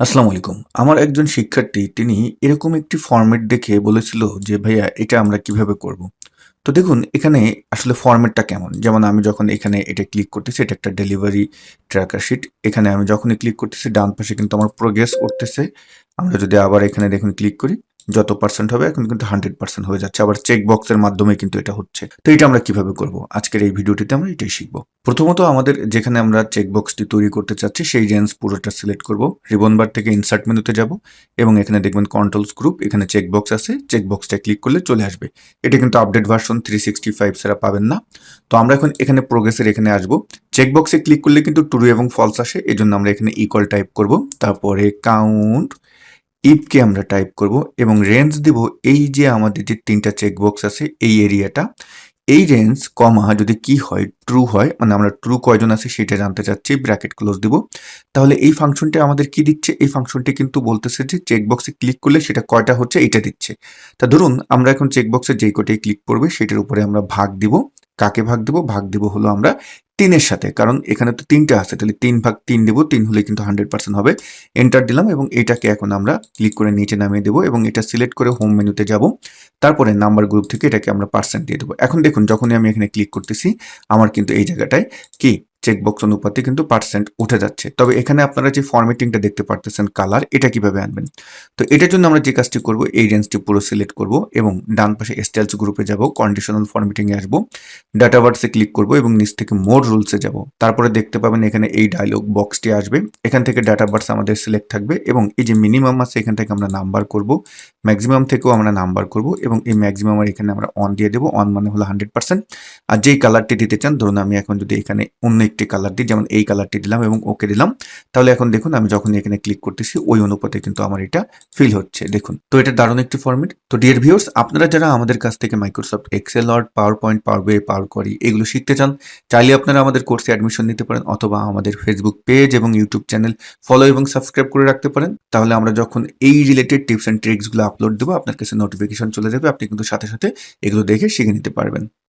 আসসালামু আলাইকুম। আমার একজন শিক্ষার্থী তিনি এরকম একটি ফরম্যাট দেখে বলেছিল যে, "ভাইয়া এটা আমরা কিভাবে করব?" তো দেখুন এখানে আসলে ফরম্যাটটা কেমন? যেমন আমি যখন এখানে এটা ক্লিক করতেছি, এটা একটা ডেলিভারি ট্র্যাকার শিট। এখানে আমি যখনই ক্লিক করতেছি ডান পাশে কিন্তু আমার প্রোগ্রেস উঠতেছে। আমরা যদি আবার এখানে দেখুন ক্লিক করি, যত পার্সেন্ট হবে এখন কিন্তু 100% হয়ে যাচ্ছে। আবার চেক বক্সের মাধ্যমে কিন্তু এটা হচ্ছে। তো এটা আমরা কিভাবে করব? আজকের এই ভিডিওটিতে আমরা এটাই শিখব। প্রথমত আমাদের যেখানে আমরা চেক বক্সটি তৈরি করতে চাচ্ছি সেই রেঞ্জ পুরোটা সিলেক্ট করব। রিবন বার থেকে ইনসার্ট মেনুতে যাব এবং এখানে দেখবেন কন্ট্রোলস গ্রুপ, এখানে চেক বক্স আছে। চেক বক্সটা ক্লিক করলে চলে আসবে। এটা কিন্তু আপডেট ভার্সন 365 ছাড়া পাবেন না। তো আমরা এখন এখানে প্রোগ্রেসের এখানে আসব। চেক বক্সে ক্লিক করলে কিন্তু ট্রু এবং ফলস আসে। এজন্য আমরা এখানে ইকুয়াল টাইপ করব। তারপরে কাউন্ট ইফকে আমরা টাইপ করব এবং রেঞ্জ দিব এই যে আমাদের যে ৩ টা চেক বক্স আছে এই এরিয়াটা। এই রেঞ্জ কমা যদি কি হয় ট্রু হয় মানে আমরা ট্রু কয়জন আছে সেটা জানতে চাচ্ছি ব্র্যাকেট ক্লোজ দিব। তাহলে এই ফাংশনটা আমাদের কি দিচ্ছে? এই ফাংশনটি কিন্তু বলতেছে যে চেক বক্সে ক্লিক করলে সেটা কয়টা হচ্ছে এইটা দিচ্ছে। তা ধরুন আমরা এখন চেক বক্সে যেই কটাই ক্লিক করবে সেটার উপরে আমরা ভাগ দিব। কাকে ভাগ দিব? ভাগ দিব হলো আমরা ৩ এর সাথে। কারণ এখানে তো ৩ টা আছে তাহলে ৩ ভাগ ৩ দিব। ৩ হলে কিন্তু 100% হবে। এন্টার দিলাম এবং এটাকে এখন আমরা ক্লিক করে নিচে নামিয়ে দেব এবং এটা সিলেক্ট করে হোম মেনুতে যাব। তারপরে নাম্বার গ্রুপ থেকে এটাকে আমরা পার্সেন্ট দিয়ে দেবো। এখন দেখুন যখনই আমি এখানে ক্লিক করতেছি আমার কিন্তু এই জায়গাটায় কি চেকবক্স অনুপাতে কিন্তু পার্সেন্ট উঠে যাচ্ছে। তবে এখানে আপনারা যে ফরম্যাটিংটা দেখতে পারতেছেন কালার এটা কিভাবে আনবেন? তো এটার জন্য আমরা যে কাজটি করব এই রেঞ্জটি পুরো সিলেক্ট করব এবং ডান পাশে স্টাইলস গ্রুপে যাব, কন্ডিশনাল ফরম্যাটিং এ আসব, ডাটা বার্ডসে ক্লিক করব এবং নিচ থেকে মোর রুলস এ যাব। তারপরে দেখতে পাবেন এখানে এই ডায়লগ বক্সটি আসবে। এখান থেকে ডাটা বার্ডস আমাদের সিলেক্ট থাকবে এবং এই যে মিনিমাম আছে এখান থেকে আমরা নাম্বার করব। ম্যাক্সিমাম থেকেও আমরা নাম্বার করব এবং এই ম্যাক্সিমামের এখানে আমরা অন দিয়ে দেব। অন মানে হলো 100%। আর যেই কালারটি দিতে চান ধরুন আমি এখন যদি এখানে অন্য একটি কালার দিই যেমন এই কালারটি দিলাম এবং ওকে দিলাম। তাহলে এখন দেখুন আমি যখনই এখানে ক্লিক করতেছি ওই অনুপাতে কিন্তু আমার এটা ফিল হচ্ছে। দেখুন। তো এটা দারুণ একটি ফরম্যাট। তো ডিয়ার ভিউয়ার্স আপনারা যারা আমাদের কাছ থেকে Microsoft Excel, Word, PowerPoint, Power BI, Power Query এগুলো শিখতে চান, চাইলে আপনারা আমাদের কোর্সে অ্যাডমিশন নিতে পারেন অথবা আমাদের ফেসবুক পেজ এবং ইউটিউব চ্যানেল ফলো এবং সাবস্ক্রাইব করে রাখতে পারেন। তাহলে আমরা যখন এই রিলেটেড টিপস অ্যান্ড ট্রিক্স গুলো আপলোড দেব আপনার কাছে নোটিফিকেশন চলে যাবে। আপনি কিন্তু সাথে সাথে এগুলো দেখে শিখে নিতে পারবেন।